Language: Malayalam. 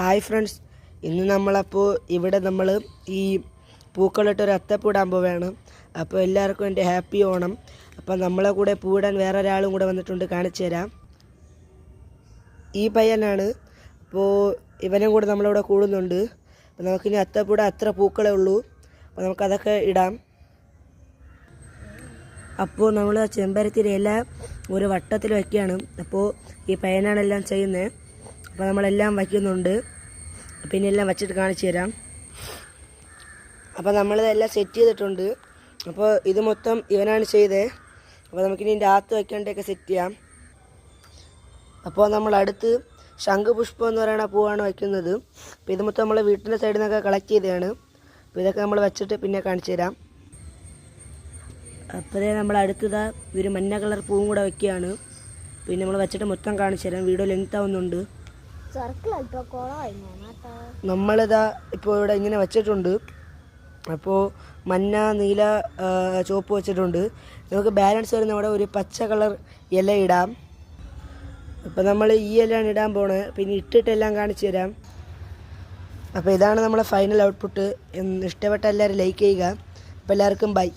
ഹായ് ഫ്രണ്ട്സ്, ഇന്ന് നമ്മളപ്പോൾ ഇവിടെ നമ്മൾ ഈ പൂക്കളിട്ടൊരു അത്തപ്പൂടാൻ പോവുകയാണ്. അപ്പോൾ എല്ലാവർക്കും എൻ്റെ ഹാപ്പി ഓണം. അപ്പോൾ നമ്മളെ കൂടെ പൂടാൻ വേറെ ഒരാളും കൂടെ വന്നിട്ടുണ്ട്, കാണിച്ചു തരാം. ഈ പയ്യനാണ്. അപ്പോൾ ഇവനും കൂടെ നമ്മളിവിടെ കൂടുന്നുണ്ട്. അപ്പോൾ നമുക്കിനി അത്തപ്പൂടാൻ അത്ര പൂക്കളേ ഉള്ളൂ. അപ്പോൾ നമുക്കതൊക്കെ ഇടാം. അപ്പോൾ നമ്മൾ ചെമ്പരത്തിൻ്റെ ഇല ഒരു വട്ടത്തിൽ വയ്ക്കുകയാണ്. അപ്പോൾ ഈ പയ്യനാണ് എല്ലാം ചെയ്യുന്നത്. അപ്പോൾ നമ്മളെല്ലാം വയ്ക്കുന്നുണ്ട്. പിന്നെ എല്ലാം വച്ചിട്ട് കാണിച്ചു തരാം. അപ്പോൾ നമ്മളിതെല്ലാം സെറ്റ് ചെയ്തിട്ടുണ്ട്. അപ്പോൾ ഇത് മൊത്തം ഇവനാണ് ചെയ്തത്. അപ്പോൾ നമുക്കിനി ഇതിൻ്റെ അകത്ത് വയ്ക്കേണ്ടതൊക്കെ സെറ്റ് ചെയ്യാം. അപ്പോൾ നമ്മൾ അടുത്ത് ശംഖുപുഷ്പം എന്ന് പറയുന്ന പൂവാണ് വയ്ക്കുന്നത്. അപ്പോൾ ഇത് മൊത്തം നമ്മൾ വീട്ടിൻ്റെ സൈഡിൽ നിന്നൊക്കെ കളക്ട് ചെയ്തതാണ്. അപ്പോൾ ഇതൊക്കെ നമ്മൾ വെച്ചിട്ട് പിന്നെ കാണിച്ചു തരാം. അപ്പോൾ നമ്മൾ അടുത്തത് ഒരു മഞ്ഞ കളർ പൂവും കൂടെ വയ്ക്കുകയാണ്. പിന്നെ നമ്മൾ വെച്ചിട്ട് മൊത്തം കാണിച്ചു തരാം. വീഡിയോ ലെങ്ത് ആവുന്നുണ്ട്. നമ്മളിതാ ഇപ്പോൾ ഇവിടെ ഇങ്ങനെ വെച്ചിട്ടുണ്ട്. അപ്പോൾ മഞ്ഞ, നീല, ചുവപ്പ് വെച്ചിട്ടുണ്ട്. നമുക്ക് ബാലൻസ് വരുന്ന ഇവിടെ ഒരു പച്ച കളർ ഇല ഇടാം. അപ്പോൾ നമ്മൾ ഈ ഇലയാണ് ഇടാൻ പോണത്. പിന്നെ ഇട്ടിട്ടെല്ലാം കാണിച്ചു തരാം. അപ്പോൾ ഇതാണ് നമ്മളെ ഫൈനൽ ഔട്ട്പുട്ട്. ഇഷ്ടപ്പെട്ട എല്ലാവരും ലൈക്ക് ചെയ്യുക. അപ്പോൾ എല്ലാവർക്കും ബൈ.